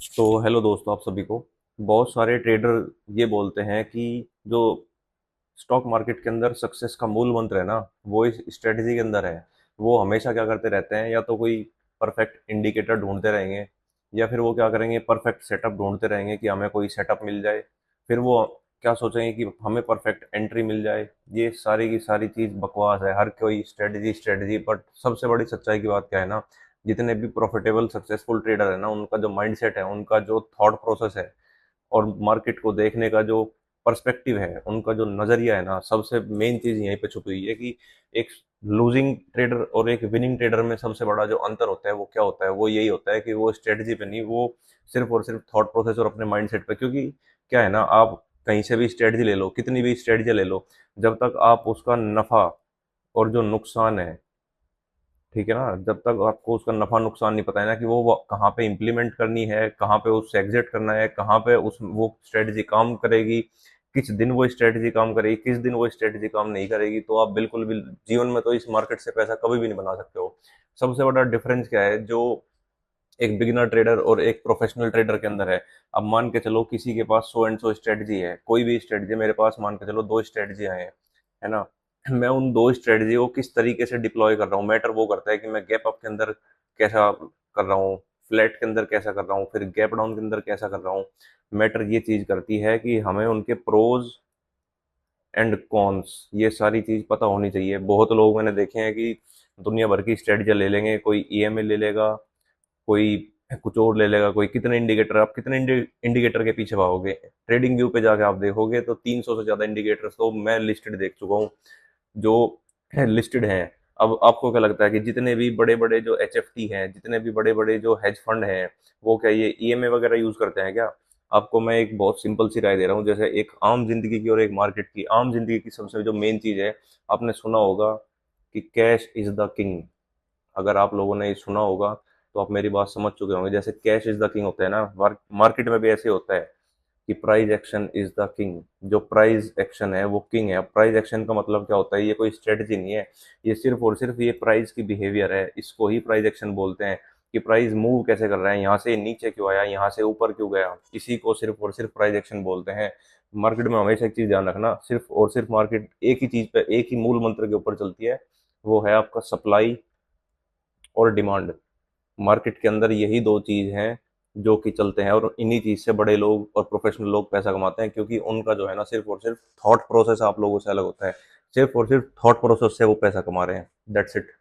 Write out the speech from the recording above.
तो हेलो दोस्तों, आप सभी को। बहुत सारे ट्रेडर ये बोलते हैं कि जो स्टॉक मार्केट के अंदर सक्सेस का मूल मंत्र है ना, वो इस स्ट्रेटजी के अंदर है। वो हमेशा क्या करते रहते हैं, या तो कोई परफेक्ट इंडिकेटर ढूंढते रहेंगे, या फिर वो क्या करेंगे, परफेक्ट सेटअप ढूंढते रहेंगे कि हमें कोई सेटअप मिल जाए। फिर वो क्या सोचेंगे कि हमें परफेक्ट एंट्री मिल जाए। ये सारी की सारी चीज़ बकवास है। हर कोई स्ट्रेटजी स्ट्रेटजी, बट सबसे बड़ी सच्चाई की बात क्या है ना, जितने भी प्रॉफिटेबल सक्सेसफुल ट्रेडर है ना, उनका जो माइंडसेट है, उनका जो थॉट प्रोसेस है, और मार्केट को देखने का जो पर्सपेक्टिव है, उनका जो नज़रिया है ना, सबसे मेन चीज़ यहीं पे छुपी हुई है कि एक लूजिंग ट्रेडर और एक विनिंग ट्रेडर में सबसे बड़ा जो अंतर होता है वो क्या होता है। वो यही होता है कि वो स्ट्रेटजी पे नहीं, वो सिर्फ और सिर्फ थॉट प्रोसेस और अपने माइंडसेट पे। क्योंकि क्या है ना, आप कहीं से भी स्ट्रेटजी ले लो, कितनी भी स्ट्रेटजी ले लो, जब तक आप उसका नफ़ा और जो नुकसान है, ठीक है ना, जब तक आपको उसका नफा नुकसान नहीं पता है ना, कि वो कहाँ पे इम्प्लीमेंट करनी है, कहाँ पे उससे एग्जिट करना है, कहाँ पे उस वो स्ट्रेटजी काम करेगी, किस दिन वो स्ट्रेटजी काम करेगी, किस दिन वो स्ट्रेटजी काम नहीं करेगी, तो आप बिल्कुल भी जीवन में तो इस मार्केट से पैसा कभी भी नहीं बना सकते हो। सबसे बड़ा डिफरेंस क्या है जो एक बिगिनर ट्रेडर और एक प्रोफेशनल ट्रेडर के अंदर है। अब मान के चलो किसी के पास 100 स्ट्रेटजी है, कोई भी स्ट्रेटजी, मेरे पास मान के चलो दो स्ट्रेटजी है ना। मैं उन दो स्ट्रेटजी को किस तरीके से डिप्लॉय कर रहा हूँ, मैटर वो करता है कि मैं गैप अप के अंदर कैसा कर रहा हूँ, फ्लैट के अंदर कैसा कर रहा हूँ, फिर गैप डाउन के अंदर कैसा कर रहा हूँ। मैटर ये चीज करती है कि हमें उनके प्रोज एंड कॉन्स, ये सारी चीज पता होनी चाहिए। बहुत लोग मैंने देखे हैं कि दुनिया भर की स्ट्रेटजी ले लेंगे, कोई ईएमए ले लेगा, कोई कुछ और ले लेगा, कोई कितने इंडिकेटर, आप कितने इंडिकेटर के पीछे भागोगे। ट्रेडिंग व्यू पे जाके आप देखोगे तो 300 से ज्यादा इंडिकेटर्स तो मैं लिस्टेड देख चुका हूँ, जो लिस्टेड हैं। अब आपको क्या लगता है कि जितने भी बड़े बड़े जो एचएफटी हैं, जितने भी बड़े बड़े जो हेज फंड हैं, वो क्या ये ईएमए वगैरह यूज करते हैं क्या? आपको मैं एक बहुत सिंपल सी राय दे रहा हूँ, जैसे एक आम जिंदगी की और एक मार्केट की। आम जिंदगी की सबसे जो मेन चीज है, आपने सुना होगा कि कैश इज द किंग। अगर आप लोगों ने ये सुना होगा तो आप मेरी बात समझ चुके होंगे। जैसे कैश इज द किंग होता है ना, मार्केट में भी ऐसे होता है कि price action is the king. जो प्राइस एक्शन है वो किंग है। प्राइस एक्शन का मतलब क्या होता है, ये कोई स्ट्रेटजी नहीं है, ये सिर्फ और सिर्फ ये प्राइस की बिहेवियर है। इसको ही प्राइस एक्शन बोलते हैं, कि प्राइस मूव कैसे कर रहा है, यहाँ से नीचे क्यों आया, यहाँ से ऊपर क्यों गया, इसी को सिर्फ और सिर्फ प्राइस एक्शन बोलते हैं। मार्केट में हमेशा एक चीज ध्यान रखना, सिर्फ और सिर्फ मार्केट एक ही चीज पे, एक ही मूल मंत्र के ऊपर चलती है, वो है आपका सप्लाई और डिमांड। मार्केट के अंदर यही दो चीज हैं जो कि चलते हैं, और इन्हीं चीज से बड़े लोग और प्रोफेशनल लोग पैसा कमाते हैं, क्योंकि उनका जो है ना, सिर्फ और सिर्फ थॉट प्रोसेस आप लोगों से अलग होता है। सिर्फ और सिर्फ थॉट प्रोसेस से वो पैसा कमा रहे हैं। That's it.